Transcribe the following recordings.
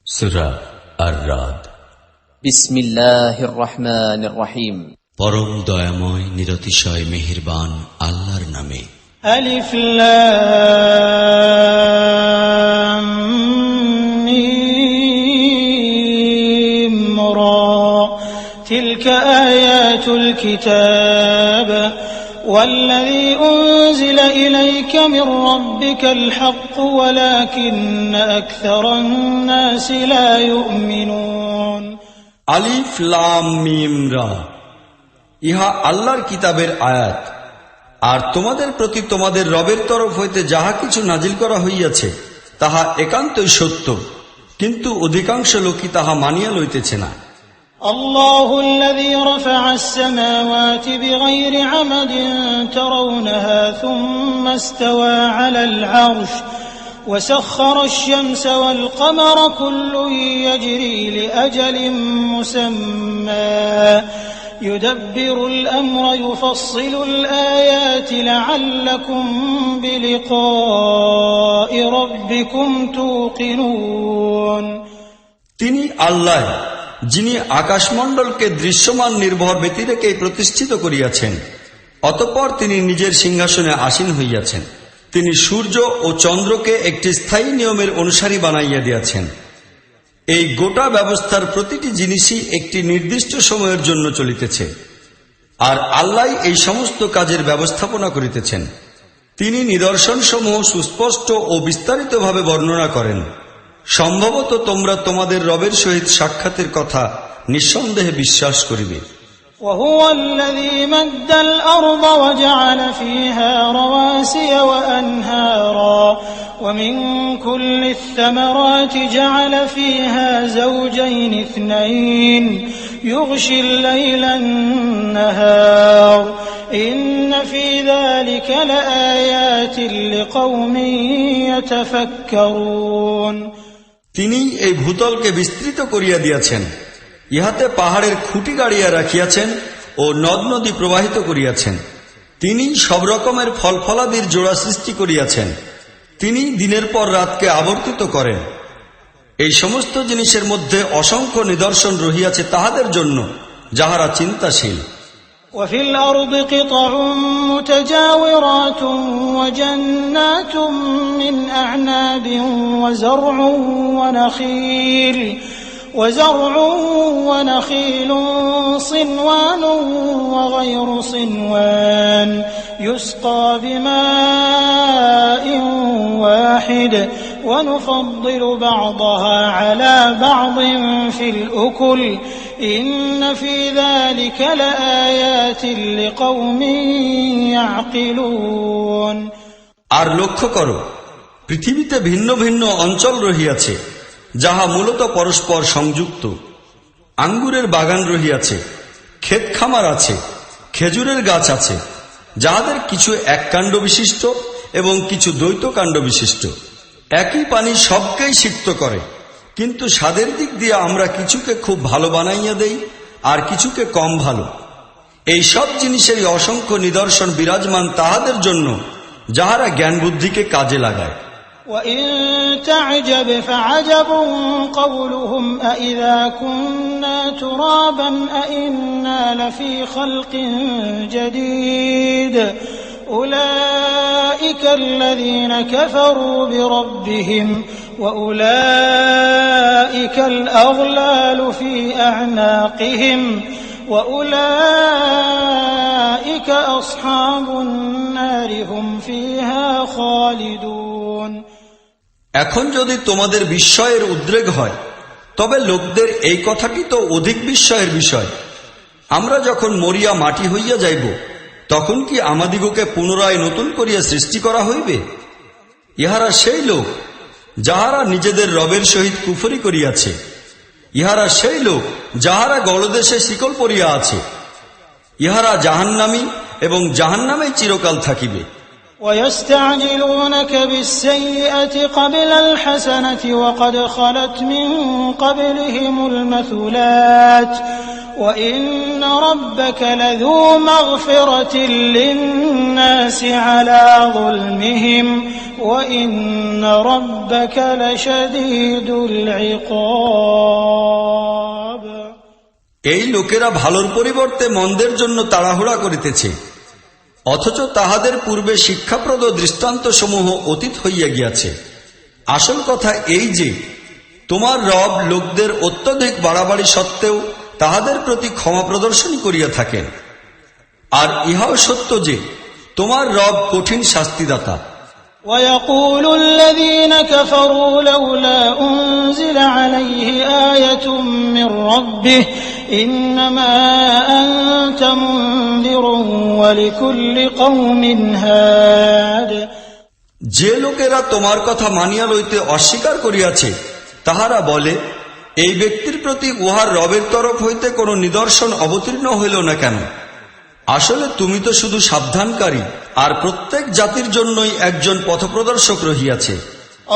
সূরা আর-রাদ। বিসমিল্লাহির রহমানির রহিম। পরম দয়াময় নিরতিশয় মেহেরবান আল্লাহর নামে। আলিফ লাম মিম রা তিলকা আয়াতুল কিতাব والذي أنزل إليك من ربك الحق ولكن أكثر الناس لا يؤمنون আলিফ লাম মিম রা, ইহা আল্লাহর কিতাবের আয়াত। আর তোমাদের প্রতি তোমাদের রবের তরফ হইতে যাহা কিছু নাজিল করা হইয়াছে তাহা একান্তই সত্য, কিন্তু অধিকাংশ লোকই তাহা মানিয়া লইতেছে না। الله الذي رفع السماوات بغير عمد ترونها ثم استوى على العرش وسخر الشمس والقمر كل يجري لأجل مسمى يدبر الأمر يفصل الآيات لعلكم بلقاء ربكم توقنون তিনি আল্লাহ, যিনি আকাশমণ্ডলকে দৃশ্যমান নির্ভর ব্যতি রেখেই প্রতিষ্ঠিত করিয়াছেন। অতঃপর তিনি নিজের সিংহাসনে আসীন হইয়াছেন। তিনি সূর্য ও চন্দ্রকে একটি স্থায়ী নিয়মের অনুসারী বানাইয়া দিয়াছেন। এই গোটা ব্যবস্থার প্রতিটি জিনিসই একটি নির্দিষ্ট সময়ের জন্য চলিতেছে, আর আল্লাহ এই সমস্ত কাজের ব্যবস্থাপনা করিতেছেন। তিনি নিদর্শনসমূহ সুস্পষ্ট ও বিস্তারিতভাবে বর্ণনা করেন। সম্ভবত তোমরা তোমাদের রবের সহিত সাক্ষাতের কথা নিঃসন্দেহে বিশ্বাস করিবে। وهو الذي مد الأرض وجعل فيها رواسي وأنهارا ومن كل الثمرات جعل فيها زوجين اثنين يغشي الليل النهار إن في ذلك لآيات لقوم يتفكرون তিনি এই ভূতলকে বিস্তৃত করিয়া দিয়াছেন, ইহাতে পাহাড়ের খুঁটি গাড়িয়া রাখিয়াছেন ও নদ নদী প্রবাহিত করিয়াছেন। তিনি সব রকমের ফল ফলাদির জোড়া সৃষ্টি করিয়াছেন। তিনি দিনের পর রাতকে আবর্তিত করেন। এই সমস্ত জিনিসের মধ্যে অসংখ্য নিদর্শন রহিয়াছে তাহাদের জন্য যাহারা চিন্তাশীল। وفي الأرض قطع متجاورات وجنات من أعناب وزرع ونخيل صنوان وغير صنوان يسقى بماء واحد ونفضل بعضها على بعض في الأكل إن في ذلك لآيات لقوم يعقلون আর লক্ষ্য করো, পৃথিবীতে ভিন্ন ভিন্ন অঞ্চল রহিয়াছে যাহা মূলত পরস্পর সংযুক্ত। আঙ্গুরের বাগান রহিয়াছে, ক্ষেত খামার আছে, খেজুরের গাছ আছে, যাহাদের কিছু এক কাণ্ড বিশিষ্ট এবং কিছু দ্বৈত কাণ্ড বিশিষ্ট। একই পানি সবকেই সিক্ত করে, কিন্তু স্বাদের দিক দিয়ে আমরা কিছুকে খুব ভালো বানাইয়া দেই আর কিছুকে কম ভালো। এই সব জিনিসেরই অসংখ্য নিদর্শন বিরাজমান তাহাদের জন্য যাহারা জ্ঞান বুদ্ধিকে কাজে লাগায়। وَإِن تَعْجَبْ فَعَجَبٌ قَوْلُهُمْ أَإِذَا كُنَّا تُرَابًا أَإِنَّا لَفِي خَلْقٍ جَدِيدٍ أُولَئِكَ الَّذِينَ كَفَرُوا بِرَبِّهِمْ وَأُولَئِكَ الْأَغْلَالُ فِي أَعْنَاقِهِمْ وَأُولَئِكَ أَصْحَابُ النَّارِ هُمْ فِيهَا خَالِدُونَ এখন যদি তোমাদের বিস্ময়ের উদ্রেক হয়, তবে লোকদের এই কথাটি তো অধিক বিস্ময়ের বিষয়। আমরা যখন মরিয়া মাটি হইয়া যাইব, তখন কি আমাদিগকে পুনরায় নতুন করিয়া সৃষ্টি করা হইবে? ইহারা সেই লোক যাহারা নিজেদের রবের সহিত কুফরি করিয়াছে। ইহারা সেই লোক যাহারা গলদেশে শিকল পরিয়া আছে। ইহারা জাহান্নামী এবং জাহান্নামে চিরকাল থাকিবে। ويستعجلونك بالسيئة قبل الحسنة وقد خلت من قبلهم المثلات وإن ربك لذو مغفرة للناس على ظلمهم وإن ربك لشديد العقاب। এই লোকেরা ভালোর পরিবর্তে মন্দের জন্য তাড়াহুড়া করিতেছে, অথচ তাহাদের পূর্বে শিক্ষাপ্রদ দৃষ্টান্তসমূহ অতীত হইয়া গিয়াছে। আসল কথা এই যে তোমার রব লোকদের অত্যধিক বাড়াবাড়ি সত্ত্বেও তাহাদের প্রতি ক্ষমা প্রদর্শনী করিয়া থাকেন। আর ইহাও সত্য যে তোমার রব কঠিন শাস্তিদাতা। ويقول الذين كفروا لولا أنزل عليه آية من ربه إنما أنت منذر ولكل قوم هاد। যে লোকেরা তোমার কথা মানিয়া লইতে অস্বীকার করিয়াছে তাহারা বলে, এই ব্যক্তির প্রতি উহার রবের তরফ হইতে কোন নিদর্শন অবতীর্ণ হইল না কেন? আসলে তুমি তো শুধু সাবধানকারী, আর প্রত্যেক জাতির জন্যই একজন পথপ্রদর্শক রহিয়াছে।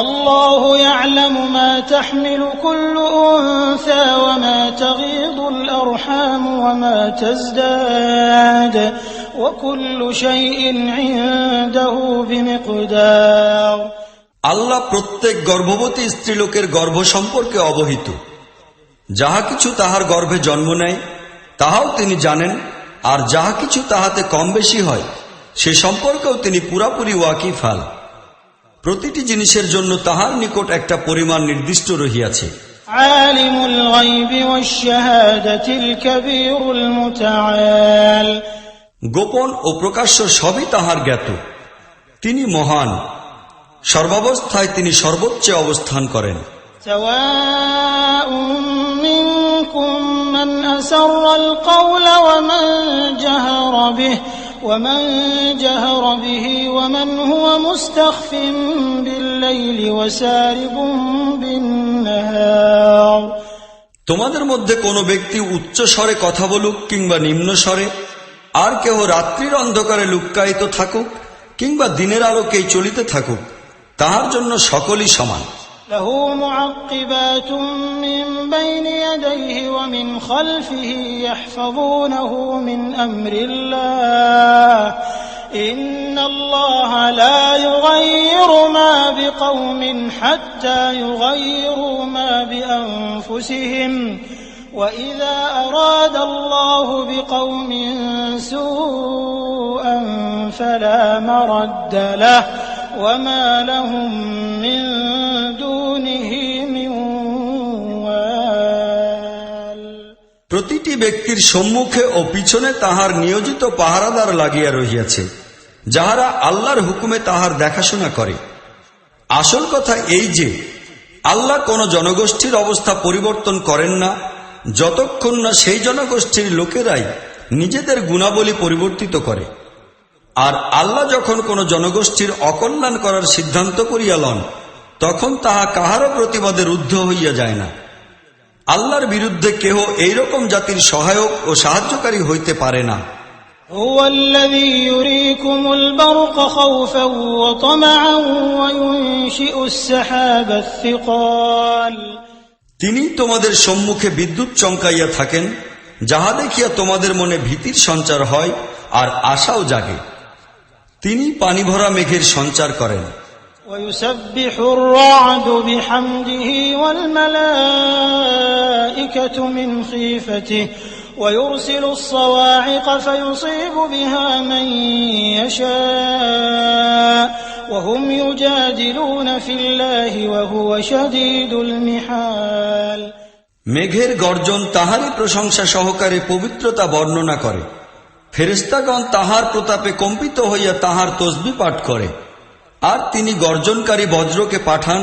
الله يعلم ما تحمل كل أنثى وما تغيض الأرحام وما تزداد وكل شيء عنده بمقدار। আল্লাহ প্রত্যেক গর্ভবতী স্ত্রীলোকের গর্ভ সম্পর্কে অবহিত। যাহা কিছু তাহার গর্ভে জন্ম নেয় তাহাও তিনি জানেন, আর যাহা কিছু তাহাতে কম বেশি হয় সে সম্পর্কেও তিনি পুরাপুরি ওয়াকিফাল। প্রতিটি জিনিসের জন্য তাহার নিকট একটা পরিমাণ নির্দিষ্ট রহিয়াছে। আলিমুল গায়বি ওয়াশ শাহাদাতিল কবীরুল মুতাআল। গোপন ও প্রকাশ্য সবই তাহার জ্ঞাত। তিনি মহান, সর্বাবস্থায় তিনি সর্বোচ্চে অবস্থান করেন। সাওয়াউম মিনকুম মান আসাররাল কওলা ওয়া মান জাহারা বিহি ومن جهر به ومن هو مستخف بالليل وسارب بالنهار। তোমাদের মধ্যে কোনো ব্যক্তি উচ্চ স্বরে কথা বলুক কিংবা নিম্ন স্বরে, আর কেহ রাত্রির অন্ধকারে লুক্কায়িত থাকুক কিংবা দিনের আলোকেই চলিতে থাকুক, তাহার জন্য সকলই সমান। له معقبات من بين يديه ومن خلفه يحفظونه من أمر الله إن الله لا يغير ما بقوم حتى يغيروا ما بأنفسهم وإذا أراد الله بقوم سوءا فلا مرد له وما لهم من دونه من وال। প্রতিটি ব্যক্তির সম্মুখে ও পিছনে তাহার নিয়োজিত পাহারাদার লাগিয়া রহিয়াছে, যাহারা আল্লাহর হুকুমে তাহার দেখাশোনা করে। আসল কথা এই যে আল্লাহ কোন জনগোষ্ঠীর অবস্থা পরিবর্তন করেন না যতক্ষণ না সেই জনগোষ্ঠীর লোকেরাই নিজেদের গুণাবলী পরিবর্তিত করে। আর আল্লাহ যখন কোন জনগোষ্ঠীর অকল্যাণ করার সিদ্ধান্ত করিয়া লন তখন তাহা কাহারও প্রতিবাদে রুদ্ধ হইয়া যায় না। আল্লাহর বিরুদ্ধে কেহ এইরকম জাতির সহায়ক ও সাহায্যকারী হইতে পারে না। هو الذي يريكم البرق خوفا وطمعا وينشئ السحاب الثقال। তিনি তোমাদের সম্মুখে বিদ্যুৎ চমকাইয়া থাকেন, যাহা দেখিয়া তোমাদের মনে ভীতির সঞ্চার হয় আর আশাও জাগে। তিনি পানি ভরা মেঘের সঞ্চার করেন। ويسبح الرعد بحمده والملائكة من خيفته ويرسل الصواعق فيصيب بها من يشاء وهم يجادلون في الله وهو شديد المحال। মেঘের গর্জন তাহারই প্রশংসা সহকারে পবিত্রতা বর্ণনা করে। ফেরেশতাগণ তাহার প্রতাপে কম্পিত হইয়া তাহার তসবিহ পাঠ করে। আর তিনি গর্জনকারী বজ্রকে পাঠান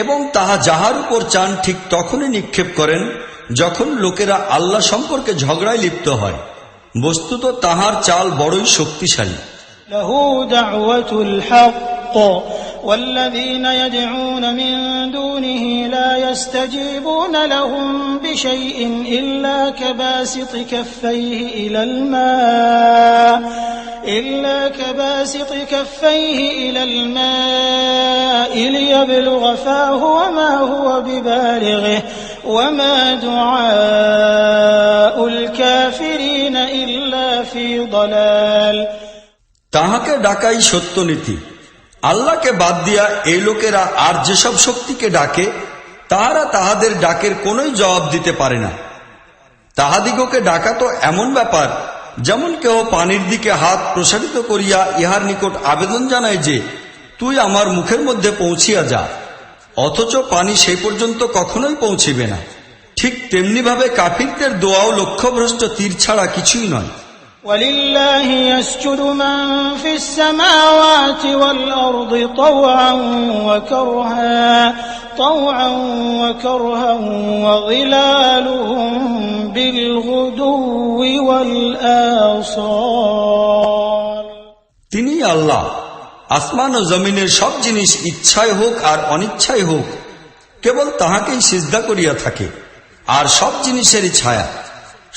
এবং তাহা যাহার উপর চান ঠিক তখনই নিক্ষেপ করেন যখন লোকেরা আল্লাহ সম্পর্কে ঝগড়ায় লিপ্ত হয়। বস্তুত তাহার চাল বড়ই শক্তিশালী। লাহু দাওয়াতুল হক والذين يدعون من دونه لا يستجيبون لهم بشيء إلا كباسط كفيه إلى الماء ليبلغ فاه وما هو ببالغه وما دعاء الكافرين إلا في ضلال। তাহাকে ডাকাই সত্য নীতি। আল্লাহকে বাদ দিয়া এই লোকেরা আর যেসব শক্তিকে ডাকে তাহারা তাহাদের ডাকের কোনোই জবাব দিতে পারে না। তাহাদিগকে ডাকা তো এমন ব্যাপার যেমন কেহ পানির দিকে হাত প্রসারিত করিয়া ইহার নিকট আবেদন জানায় যে তুই আমার মুখের মধ্যে পৌঁছিয়া যা, অথচ পানি সেই পর্যন্ত কখনোই পৌঁছিবে না। ঠিক তেমনিভাবে কাফিরদের দোয়াও লক্ষ্যভ্রষ্ট তীর ছাড়া কিছুই নয়। ولله يسجد من في السماوات والأرض طوعا وكرها وظلالهم بالغدو والآصال। তিনি আল্লাহ, আসমান ও জমিনের সব জিনিস ইচ্ছায় হোক আর অনিচ্ছায় হোক কেবল তাহাকেই সিজদা করিয়া থাকে, আর সব জিনিসেরই ছায়া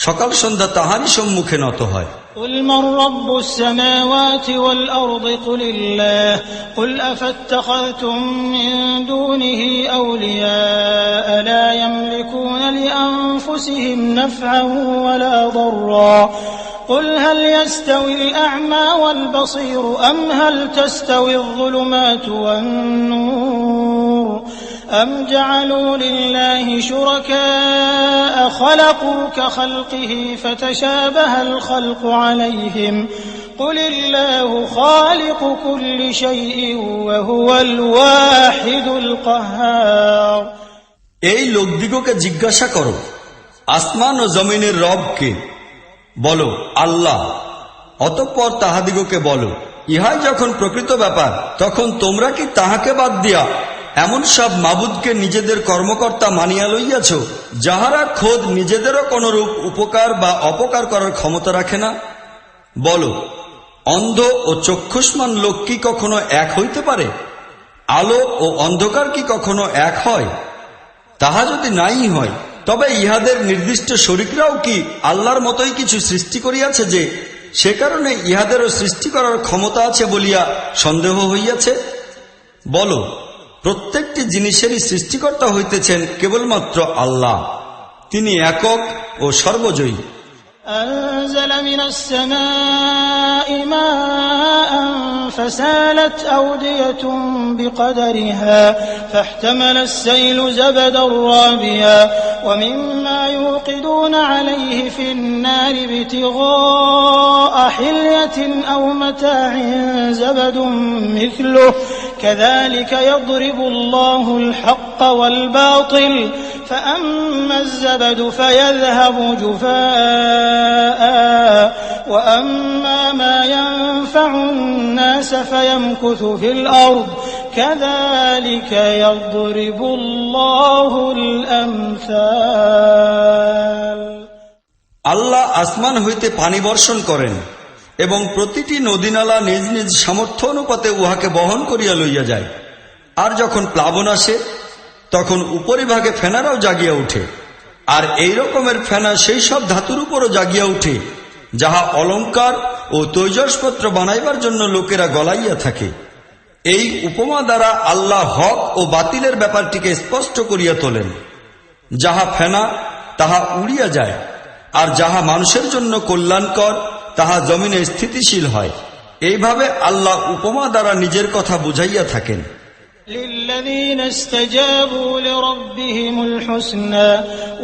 সকাল সন্ধ্যা তাহারই সম্মুখে নত হয়। قل من رب السماوات والأرض قل الله قل أفاتخذتم من دونه أولياء لا يملكون لأنفسهم نفعا ولا ضرا قل هل يستوي الأعمى والبصير أم هل تستوي الظلمات والنور أم جعلوا لله شركاء خلقوا كخلقه فتشابه الخلق عليهم قل الله خالق كل شيء وهو الواحد القهار। এই লোকদিগকে জিজ্ঞাসা করো, আসমান ও জমিনের রব কে? বলো, আল্লাহ। অতঃপর তাহাদিগকে বলো, ইহাই যখন প্রকৃত ব্যাপার তখন তোমরা কি তাহাকে বাদ দিয়া এমন সব মাবুদকে নিজেদের কর্মকর্তা মানিয়া লইয়াছ যাহারা খোদ নিজেদেরও কোনরূপ উপকার বা অপকার করার ক্ষমতা রাখে না? বলো, অন্ধ ও চক্ষুষ্মান লোক কি কখনো এক হইতে পারে? আলো ও অন্ধকার কি কখনো এক হয়? তাহা যদি নাই হয় তবে ইহাদের নির্দিষ্ট শরীকরাও কি আল্লাহর মতোই কিছু সৃষ্টি করিয়াছে যে সে কারণে ইহাদেরও সৃষ্টি করার ক্ষমতা আছে বলিয়া সন্দেহ হইয়াছে? বলো, প্রত্যেকটি জিনিসেরই সৃষ্টিকর্তা হইতেছেন কেবলমাত্র আল্লাহ, তিনি একক ও সর্বজয়ী। أنزل من السماء ماء فسالت أودية بقدرها فاحتمل السيل زبدا رابيا ومما يوقدون عليه في النار ابتغاء حلية أو متاع زبد مثله كذلك يضرب الله الحق والباطل فأما الزبد فيذهب جفاء وأما ما ينفع الناس فيمكث في الأرض كذلك يضرب الله الأمثال। আল্লাহ আসমান হইতে পানি বর্ষণ করেন এবং প্রতিটি নদীনালা নিজ নিজ সামর্থ্য অনুপাতে উহাকে বহন করিয়া লইয়া যায়। আর যখন প্লাবন আসে তখন উপরিভাগে ফেনারাও জাগিয়া উঠে, আর এই রকমের ফেনা সেই সব ধাতুর উপরও জাগিয়া উঠে যাহা অলঙ্কার ও তৈজসপত্র বানাইবার জন্য লোকেরা গলাইয়া থাকে। এই উপমা দ্বারা আল্লাহ হক ও বাতিলের ব্যাপারটিকে স্পষ্ট করিয়া তোলেন। যাহা ফেনা তাহা উড়িয়া যায়, আর যাহা মানুষের জন্য কল্যাণকর তাহা জমিনে স্থিতিশীল হয়। এইভাবে আল্লাহ উপমা দ্বারা নিজের কথা বুঝাইয়া থাকেন। للذين استجابوا لربهم الحسنى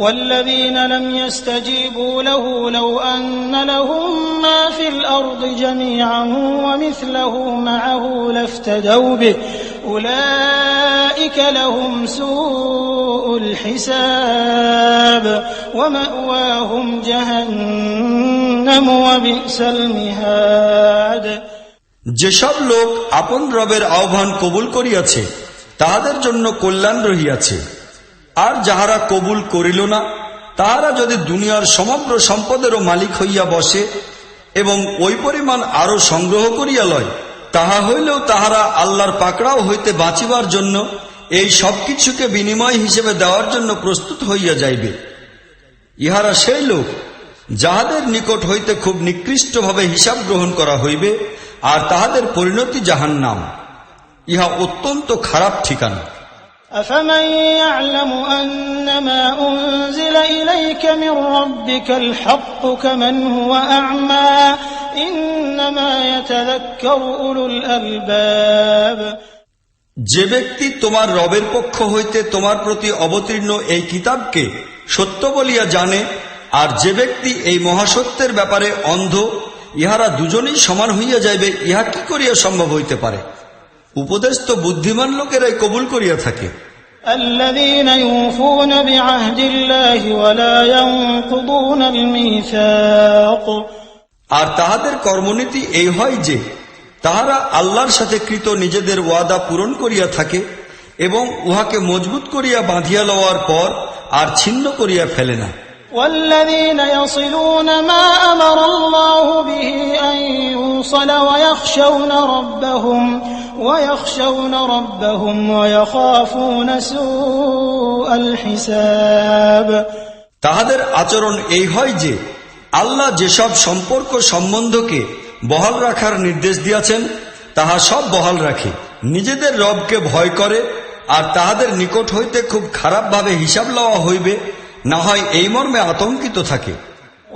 والذين لم يستجيبوا له لو أن لهم ما في الأرض جميعا ومثله معه لافتدوا به أولئك لهم سوء الحساب ومأواهم جهنم وبئس المهاد। যেসব লোক আপন রবের আহ্বান কবুল করিয়াছে তাহাদের জন্য কল্যাণ রহিয়াছে, আর যাহারা কবুল করিল না তাহারা যদি দুনিয়ার সমগ্র সম্পদেরও মালিক হইয়া বসে এবং ওই পরিমাণ আরো সংগ্রহ করিয়া লয় তাহা হইলেও তাহারা আল্লাহর পাকড়াও হইতে বাঁচিবার জন্য এই সবকিছুকে বিনিময় হিসেবে দেওয়ার জন্য প্রস্তুত হইয়া যাইবে। ইহারা সেই লোক যাহাদের নিকট হইতে খুব নিকৃষ্টভাবে হিসাব গ্রহণ করা হইবে, আর তাহাদের পরিণতি জাহান্নাম। ইহা অত্যন্ত খারাপ ঠিকানা। أفمن يعلم أنما أنزل إليك من ربك الحق كمن هو أعمى إنما يتذكر أولو الألباب। যে ব্যক্তি তোমার রবের পক্ষ হইতে তোমার প্রতি অবতীর্ণ এই কিতাবকে সত্য বলিয়া জানে, আর যে ব্যক্তি এই মহাসত্যের ব্যাপারে অন্ধ, ইহারা দুজনেই সমান হইয়া যাইবে, ইহা কি করিয়া সম্ভব হইতে পারে? উপদেশ তো বুদ্ধিমান লোকেরাই কবুল করিয়া থাকে। الذين يوفون بعهد الله ولا ينقضون الميثاق। আর তাহাদের কর্মনীতি এই হয় যে তাহারা আল্লাহর সাথে কৃত নিজেদের ওয়াদা পূরণ করিয়া থাকে এবং উহাকে মজবুত করিয়া বাঁধিয়া লওয়ার পর আর ছিন্ন করিয়া ফেলে না। والذين يصلون ما أمر الله به أن يوصل ويخشون ربهم ويخافون سوء الحساب। তাহাদের আচরণ এই হয় যে আল্লাহ যেসব সম্পর্ক সম্বন্ধকে বহাল রাখার নির্দেশ দিয়াছেন তাহা সব বহাল রাখে, নিজেদের রবকে ভয় করে, আর তাহাদের নিকট হইতে খুব খারাপভাবে হিসাব লওয়া হইবে না হয় এই মর্মে আতঙ্কিত থাকে।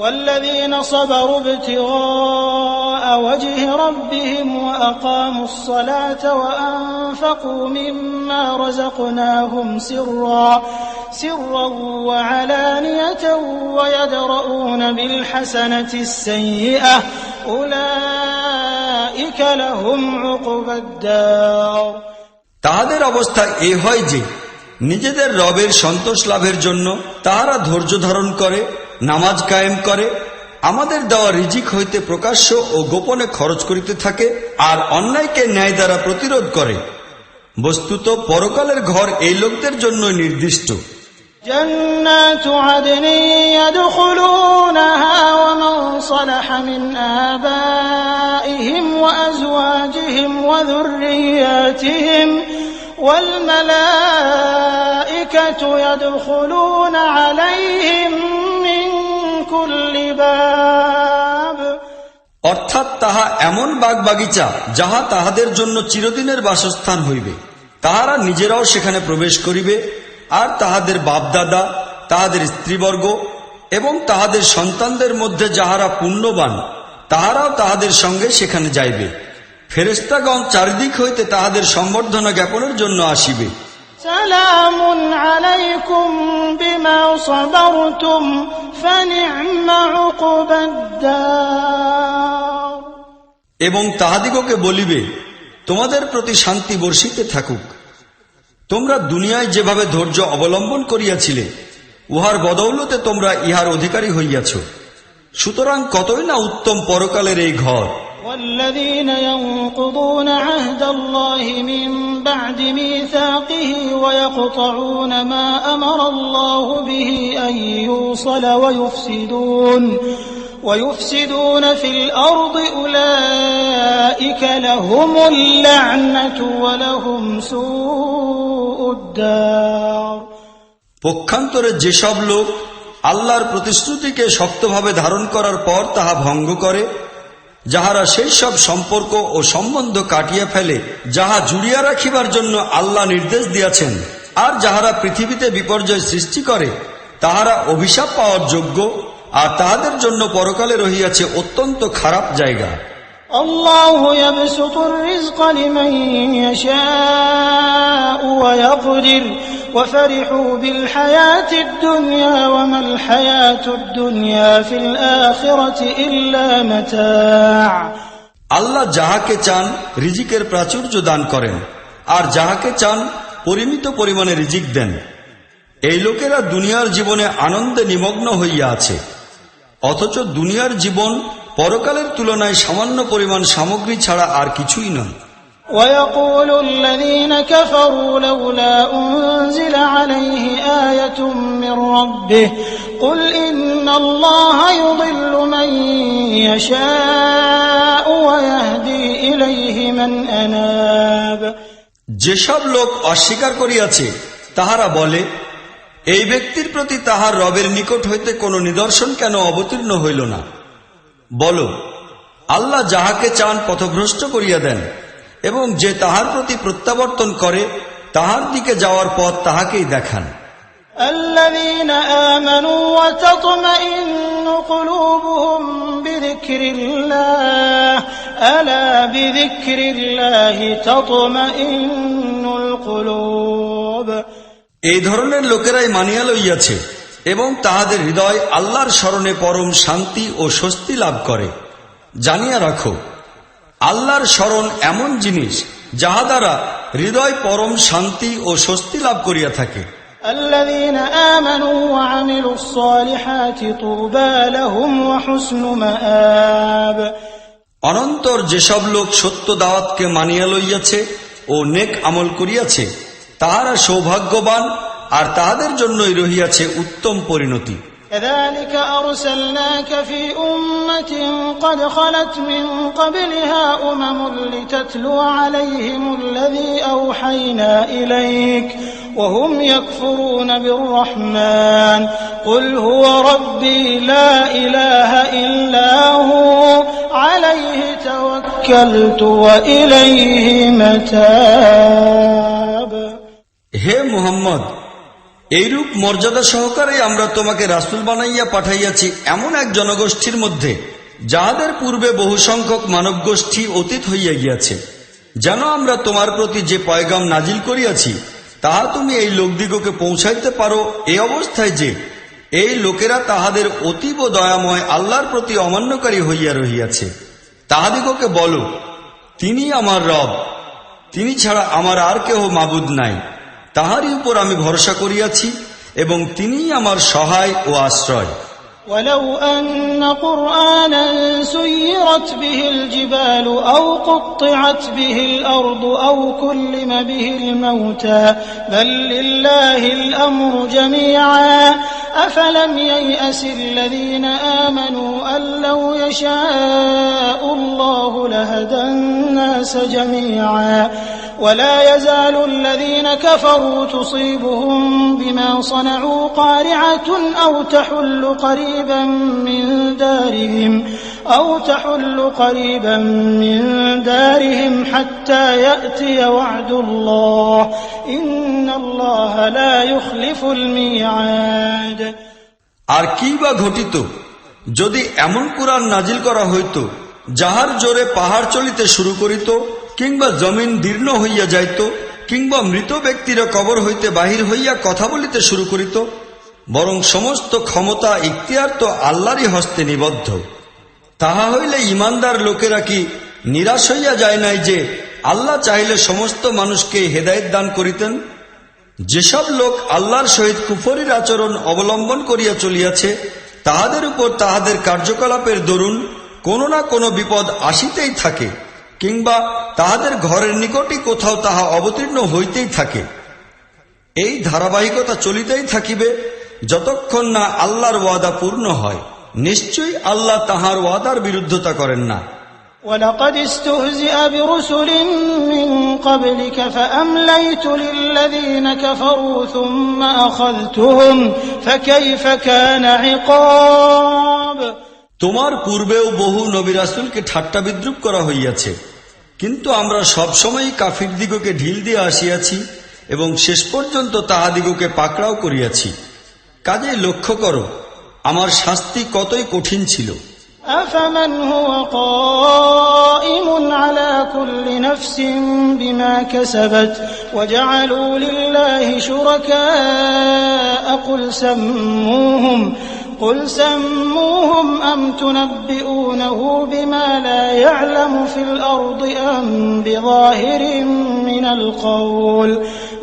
والذين صبروا ابتغاء وجه ربهم وأقاموا الصلاة وأنفقوا مما رزقناهم سرا وعلانية ويدرؤون بالحسنة السيئة أولئك لهم عقبى الدار। তাহাদের অবস্থা এই হয় যে নিজেদের রবের সন্তোষ লাভের জন্য তাহারা ধৈর্য ধারণ করে, নামাজ কায়েম করে, আমাদের দেওয়া রিজিক হইতে প্রকাশ্য ও গোপনে খরচ করিতে থাকে, আর অন্যায়কে ন্যায় দ্বারা প্রতিরোধ করে। বস্তুত পরকালের ঘর এই লোকদের জন্য নির্দিষ্ট। جنات عدن يدخلونها ومن صلح من آبائهم وأزواجهم وذرياتهم والملائكة يدخلون عليهم من كل باب। অর্থাৎ তাহা এমন বাগবাগিচা যাহা তাহাদের জন্য চিরদিনের বাসস্থান হইবে, তাহারা নিজেরাও সেখানে প্রবেশ করিবে, আর তাহাদের বাপদাদা, তাহাদের স্ত্রীবর্গ এবং তাহাদের সন্তানদের মধ্যে যাহারা পুণ্যবান তাহারাও তাহাদের সঙ্গে সেখানে যাইবে। ফেরেশতাগণ চারিদিক হইতে তাহাদের সম্বর্ধনা জ্ঞাপনের জন্য আসিবে। সালামুন আলাইকুম বিমা সাবারতুম ফানি'মা উকবাদ-দার। এবং তাহাদিগকে বলিবে, তোমাদের প্রতি শান্তি বর্ষিতে থাকুক। তোমরা দুনিয়ায় যেভাবে ধৈর্য অবলম্বন করিয়াছিলে উহার বদৌলতে তোমরা ইহার অধিকারী হইয়াছ, সুতরাং কতই না উত্তম পরকালের এই ঘর। والذين ينقضون عهد الله من بعد ميثاقه ويقطعون ما أمر الله به أن يوصل ويفسدون في الأرض أولئك لهم اللعنة ولهم سوء الدار। পক্ষান্তরে যেসব লোক আল্লাহর প্রতিশ্রুতিকে শক্তভাবে ধারণ করার পর তাহা ভঙ্গ করে, যাহারা সেই সব সম্পর্ক ও সম্বন্ধ কাটিয়া ফেলে যাহা জুড়িয়া রাখিবার জন্য আল্লাহ নির্দেশ দিয়াছেন, আর যাহারা পৃথিবীতে বিপর্যয় সৃষ্টি করে তাহারা অভিশাপ পাওয়ার যোগ্য, আর তাহাদের জন্য পরকালে রহিয়াছে অত্যন্ত খারাপ জায়গা। আল্লাহু ইয়াবসুতুর রিজকা লিমান ইয়াশাউ ওয়া ইয়াকদির ওয়া ফারিহু বিল হায়াতিদ দুনিয়া ওয়া মাল হায়াতুদ দুনিয়া ফিল আখিরাতি ইল্লা মাতা'। আল্লাহ যাহাকে চান রিজিকের প্রাচুর্য দান করেন, আর যাহাকে চান পরিমিত পরিমাণে রিজিক দেন। এই লোকেরা দুনিয়ার জীবনে আনন্দে নিমগ্ন হইয়া আছে, অথচ দুনিয়ার জীবন পরকালের তুলনায় সামান্য পরিমাণ সামগ্রী ছাড়া আর কিছুই নয়। ويقول الذين كفروا لولا أنزل عليه آية من ربه قل إن الله يضل من يشاء ويهدي إليه من أناب যেসব লোক অস্বীকার করিয়াছে তাহারা বলে, এই ব্যক্তির প্রতি তাহার রবের নিকট হইতে কোনো নিদর্শন কেন অবতীর্ণ হইল না? বলো, আল্লাহ যাহাকে চান পথভ্রষ্ট করিয়া দেন, এবং যে তাহার প্রতি প্রত্যাবর্তন করে তাহার দিকে যাওয়ার পথ তাহাকেই দেখান। الذين آمنوا وتطمئن قلوبهم بذكر الله ألا بذكر الله تطمئن القلوب এই ধরনের লোকেরাই মানিয়া লইয়াছে এবং তাহাদের হৃদয় আল্লাহর স্মরণে পরম শান্তি ও স্বস্তি লাভ করে। জানিয়া রাখো, আল্লাহর স্মরণ এমন জিনিস যাহা দ্বারা হৃদয় পরম শান্তি ও স্বস্তি লাভ করিয়া থাকে। الذين آمنوا وعملوا الصالحات طوبى لهم وحسن مآب অনন্তর যেসব লোক সত্য দাওয়াতকে মানিয়া লইয়াছে ও নেক আমল করিয়াছে তাহারা সৌভাগ্যবান, আর তাহাদের জন্যই রহিয়াছে উত্তম পরিণতি। كذلك أرسلناك في أمة قد خلت من قبلها أمم لتتلو عليهم الذي أوحينا إليك وهم يكفرون بالرحمن قل هو ربي لا إله إلا هو عليه توكلت وإليه متاب হে মুহাম্মদ, এইরূপ মর্যাদা সহকারে আমরা তোমাকে রাসূল বানাইয়া পাঠাইয়াছি এমন এক জনগোষ্ঠীর মধ্যে যাহাদের পূর্বে বহু সংখ্যক মানব গোষ্ঠী অতীত হইয়া গিয়াছে, যেন আমরা তোমার প্রতি যে পয়গাম নাজিল করিয়াছি তাহা তুমি এই লোকদিগকে পৌঁছাইতে পারো, এই অবস্থায় যে এই লোকেরা তাহাদের অতীব দয়াময় আল্লাহর প্রতি অমান্যকারী হইয়া রহিয়াছে। তাহাদিগকে বলো, তিনি আমার রব, তিনি ছাড়া আমার আর কেহ মাবুদ নাই, তাহারই উপর আমি ভরসা করিয়াছি এবং তিনিই আমার সহায় ও আশ্রয়। ولو أن قرآنا سيرت به الجبال أو قطعت به الأرض أو كلم به الموتى بل لله الأمر جميعا أفلم ييأس الذين آمنوا أن لو يشاء الله لهدى الناس جميعا ولا يزال الذين كفروا تصيبهم بما صنعوا قارعة أو تحل قريبا من دارهم حتى يأتي وعد الله إن الله لا يخلف الميعاد আর কি বা ঘটিত যদি এমন কুরআন নাজিল করা হইত যাহার জোরে পাহাড় চলিতে শুরু করিত, কিংবা জমিন দীর্ণ হইয়া যাইত, কিংবা মৃত ব্যক্তিরা কবর হইতে বাহির হইয়া কথা বলিতে শুরু করিত, বরং সমস্ত ক্ষমতা ইখতিয়ার তো আল্লাহরই হস্তে নিবদ্ধ। তাহা হইলে ঈমানদার লোকেরা কি নিরাশ হইয়া যায় নাই যে আল্লাহ চাইলে সমস্ত মানুষকে হেদায়েত দান করিতেন? যেসব লোক আল্লাহর সহিত কুফরির আচরণ অবলম্বন করিয়া চলিয়াছে তাহাদের উপর তাহাদের কার্যকলাপের দরুন কোনো না কোনো বিপদ আসিতেই থাকে, কিংবা তাহাদের ঘরের নিকটই কোথাও তাহা অবতীর্ণ হইতেই থাকে। এই ধারাবাহিকতা চলিতেই থাকিবে যতক্ষণ না আল্লাহর ওয়াদা পূর্ণ হয়। নিশ্চয়ই আল্লাহ তাহার ওয়াদার বিরুদ্ধতা করেন না। ولقد استهزئ برسل من قبلك فأمليت للذين كفروا ثم أخذتهم فكيف كان عقاب তোমার পূর্বেও বহু নবী রাসূলকে ঠাট্টা বিদ্রুপ করা হইয়াছে, কিন্তু আমরা সবসময়ই কাফিরদিগকে ঢিল দিয়ে আসিয়াছি এবং শেষ পর্যন্ত তাহাদিগকে পাকড়াও করিয়াছি। কাজেই লক্ষ্য করো আমার শাস্তি কতই কঠিন ছিল। أفمن هو قائم على كل نفس بما كسبت وجعلوا لله شركاء قل سموهم أم تنبئونه بما لا يعلم في الأرض أم بظاهر من القول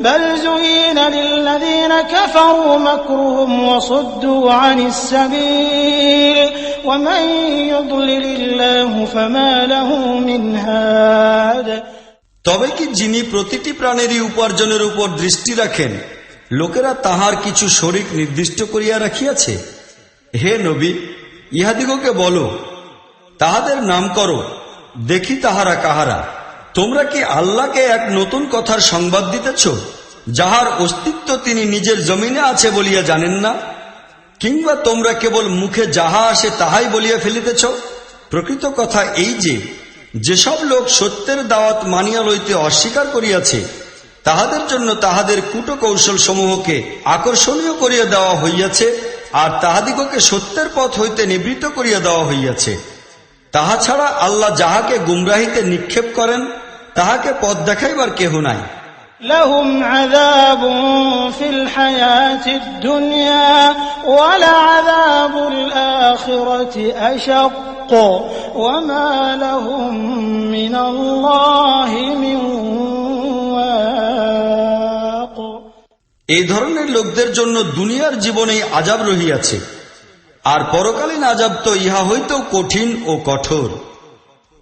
بل زين للذين كفروا مكرهم وصدوا عن السبيل ومن يضلل الله فما له من هاد তবে কি যিনি প্রতিটি প্রাণেরই উপার্জনের উপর দৃষ্টি রাখেন লোকেরা তাহার কিছু শরীক নির্দিষ্ট করিয়া রাখিয়াছে? হে নবী, ইহাদিগকে বলো, তাহাদের নাম করো দেখি তাহারা কাহারা। তোমরা কি আল্লাহকে এক নতুন কথার সংবাদ দিতেছ, যাহার অস্তিত্ব তিনি নিজের জমিনে আছে বলিয়া জানেন না? কিংবা তোমরা কেবল মুখে যাহা আসে তাহাই বলিয়া ফেলিতেছ? প্রকৃত কথা এই যে, যেসব লোক সত্যের দাওয়াত মানিয়া লইতে অস্বীকার করিয়াছে, তাহাদের জন্য তাহাদের কূটকৌশল সমূহকে আকর্ষণীয় করিয়া দেওয়া হইয়াছে, আর তাহাদিগকে সত্যের পথ হইতে নিবৃত্ত করিয়া দেওয়া হইয়াছে। তাহা ছাড়া আল্লাহ যাহাকে গুমরাহিতে নিক্ষেপ করেন, তাহাকে পথ দেখাইবার কেহ নাই। لهم عذاب في الحياة الدنيا ولعذاب الآخرة أشق وما لهم من الله من واق। এই ধরনের লোকদের জন্য দুনিয়ার জীবনেই আযাব রহিয়াছে, আর পরকালীন আযাব তো ইহা হইতেও কঠিন ও কঠোর।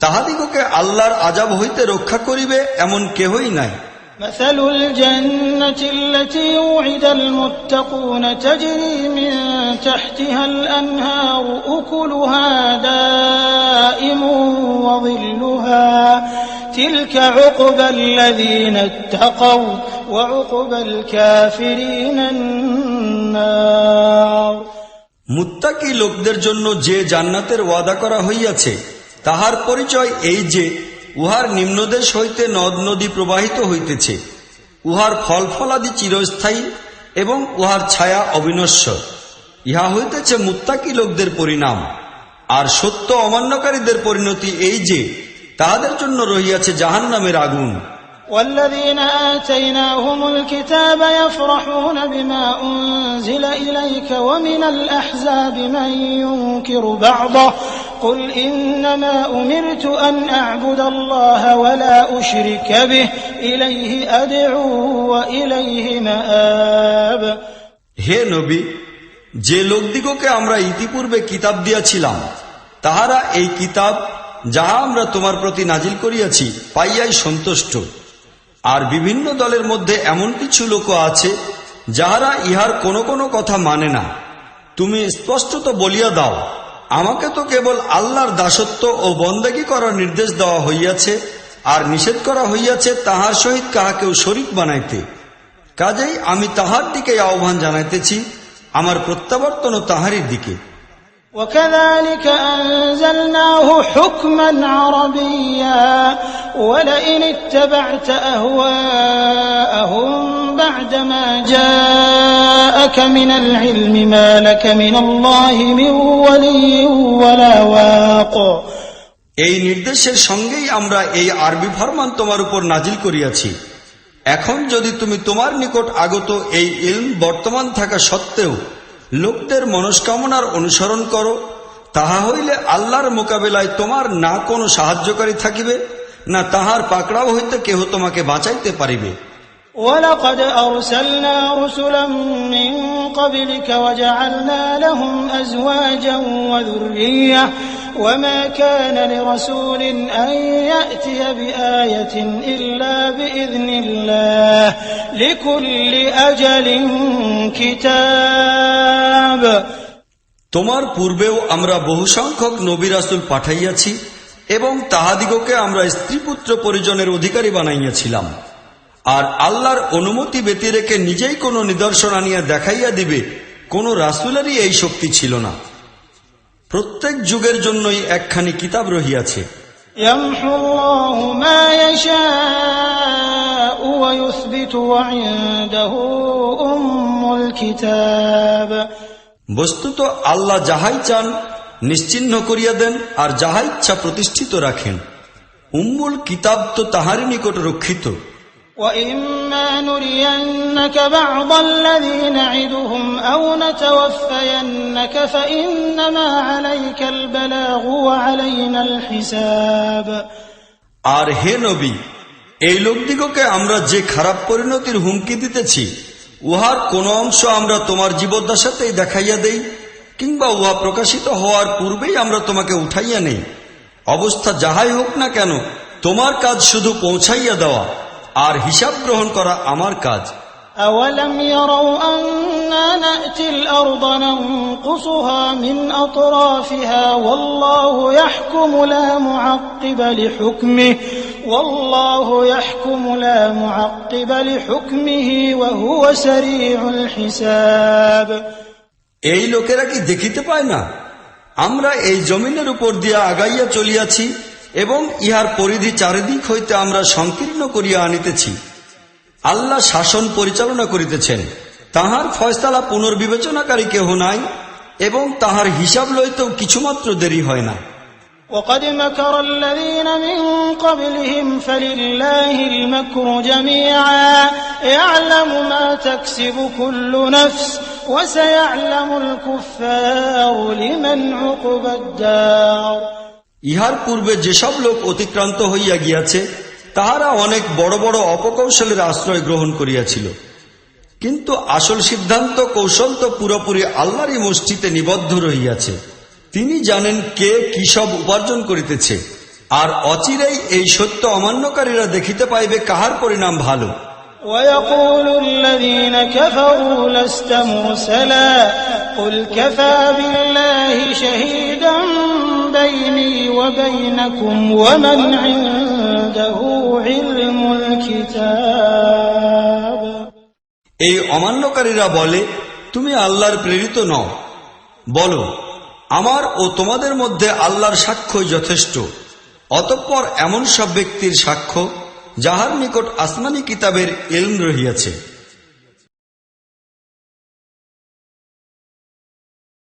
তাহাদিগকে আল্লাহর আযাব হইতে রক্ষা করিবে এমন কেহই নাই। مثل الجنة التي وعد المتقون تجري من تحتها الأنهار أكلها دائم وظلها تلك عقبى الذين اتقوا وعقبى الكافرين النار। মুত্তাকি লোকদের জন্য যে জান্নাতের ওয়াদা করা হইয়াছে, তাহার পরিচয় এই যে উহার নিম্নদেশ হইতে নদ নদী প্রবাহিত হইতেছে, উহার ফল ফলাদি চিরস্থায়ী এবং উহার ছায়া অবিনশ্বর। ইহা হইতেছে মুত্তাকি লোকদের পরিণাম। আর সত্য অমান্যকারীদের পরিণতি এই যে তাহাদের জন্য রহিয়াছে জাহান্নামের আগুন। والذين آتيناهم الكتاب يفرحون بما أنزل إليك ومن الأحزاب من ينكر بعضه قل إنما أمرت أن أعبد الله ولا أشرك به إليه أدعو وإليه مآب। হে নবী, যে লোকদিগকে আমরা ইতিপূর্বে কিতাব দিয়াছিলাম, তাহারা এই কিতাব যাহা আমরা তোমার প্রতি নাজিল করিয়াছি পাইয়াই সন্তুষ্ট। আর বিভিন্ন দলের মধ্যে এমন কিছু লোক আছে যাহারা ইহার কোনো কোনো কথা মানে না। তুমি স্পষ্টত বলিয়া দাও, আমাকে তো কেবল আল্লাহর দাসত্ব ও বন্দেগী করার নির্দেশ দেওয়া হইয়াছে, আর নিষেধ করা হইয়াছে তাহার সহিত কাহাকেও শরীক বানাইতে। কাজেই আমি তাহার দিকে আহ্বান জানাইতেছি, আমার প্রত্যাবর্তনও তাহারই দিকে। وكذلك أنزلناه حكما عربيا ولئن اتبعت أهواءهم بعدما جاءك من العلم ما لك من الله من ولي ولا واق। এই নির্দেশের সঙ্গেই আমরা এই আরবি ফরমান তোমার উপর নাজিল করিয়াছি। এখন যদি তুমি তোমার নিকট আগত এই ইলম বর্তমান থাকা সত্ত্বেও লোকদের মনস্কামনার অনুসরণ করো, তাহা হইলে আল্লাহর মোকাবিলায় তোমার না কোনো সাহায্যকারী থাকিবে, না তাহার পাকড়াও হইতে কেহ তোমাকে বাঁচাইতে পারিবে। ولقد أرسلنا رسلا من قبلك وجعلنا لهم أزواجا وذرية وما كان لرسول أن يأتي بآية إلا بإذن الله لكل أجل كتاب। তোমার পূর্বেও আমরা বহু সংখ্যক নবী রাসূল পাঠাইয়াছি এবং তাহাদিগকে আমরা স্ত্রীপুত্র পরিজনের অধিকারী বানাইয়াছিলাম। আর আল্লাহর অনুমতি ব্যতি রেখে নিজেই কোনো নিদর্শন আনিয়া দেখাইয়া দিবে কোন রাসূলেরই এই শক্তি ছিল না। প্রত্যেক যুগের জন্যই একখানি কিতাব রহিয়াছে। يمحو الله ما يشاء ويثبت وعنده أم الكتاب। বস্তুত আল্লাহ যাহাই চান নিশ্চিহ্ন করিয়া দেন, আর যাহা ইচ্ছা প্রতিষ্ঠিত রাখেন। উম্মুল কিতাব তো তাহারই নিকট রক্ষিত। وَإِمَّا نُرِيَنَّكَ بَعْضَ الَّذِي نَعِدُهُمْ أَوْ نَتَوَفَّيَنَّكَ فَإِنَّمَا عَلَيْكَ الْبَلَاغُ وَعَلَيْنَا الْحِسَابُ। আর হে নবী, এই লোকদিগকে আমরা যে খারাপ পরিণতির হুমকি দিতেছি, উহার কোন অংশ আমরা তোমার জীবদ্দশাতেই দেখাইয়া দেই, কিংবা উহা প্রকাশিত হওয়ার পূর্বেই আমরা তোমাকে উঠাইয়া নেই। অবস্থা যাহাই হোক না কেন, তোমার কাজ শুধু পৌঁছাইয়া দেওয়া, আর হিসাব গ্রহণ করা আমার কাজ। أولم يروا أنا نأتي الأرض ننقصها من أطرافها والله يحكم لا معقب لحكمه وهو سريع الحساب এই লোকেরা কি দেখিতে পায় না আমরা এই জমিনের উপর দিয়া আগাইয়া চলিয়াছি এবং ইহার পরিধি চারিদিক হইতে আমরা সংকীর্ণ করিয়া আনিতেছি। আল্লাহ শাসন পরিচালনা করিতেছেন, তাহার ফয়সালা পুনর্বিবেচনাকারী কেহ নাই এবং তাহার হিসাব লইতেও কিছুমাত্র দেরি হয় না। وقد مكر الذين من قبلهم فلله المكر جميعا يعلم ما تكسب كل نفس وسيعلم الكفار لمن عقبى الدار ইহার পূর্বে যেসব লোক অতিক্রান্ত হইয়া গিয়াছে তাহারা অনেক বড় বড় অপকৌশলের আশ্রয় গ্রহণ করিয়াছিল, কিন্তু আসল সিদ্ধান্ত কৌশল তো পুরোপুরি আল্লাহরই মুষ্টিতে নিবদ্ধ রহিয়াছে। তিনি জানেন কে কি সব উপার্জন করিতেছে, আর অচিরেই এই সত্য অমান্যকারীরা দেখিতে পাইবে কাহার পরিণাম ভালো। ويقول الذين كفروا لست مرسلا قل كفى بالله شهيدا بيني وبينكم ومن عنده علم الكتاب এই অমান্যকারীরা বলে, তুমি আল্লাহর প্রেরিত নও। বলো, আমার ও তোমাদের মধ্যে আল্লাহর সাক্ষ্যই যথেষ্ট। অতঃপর এমন সব ব্যক্তির সাক্ষ্য যাহার নিকট আসমানী কিতাবের ইলম রহিয়াছে।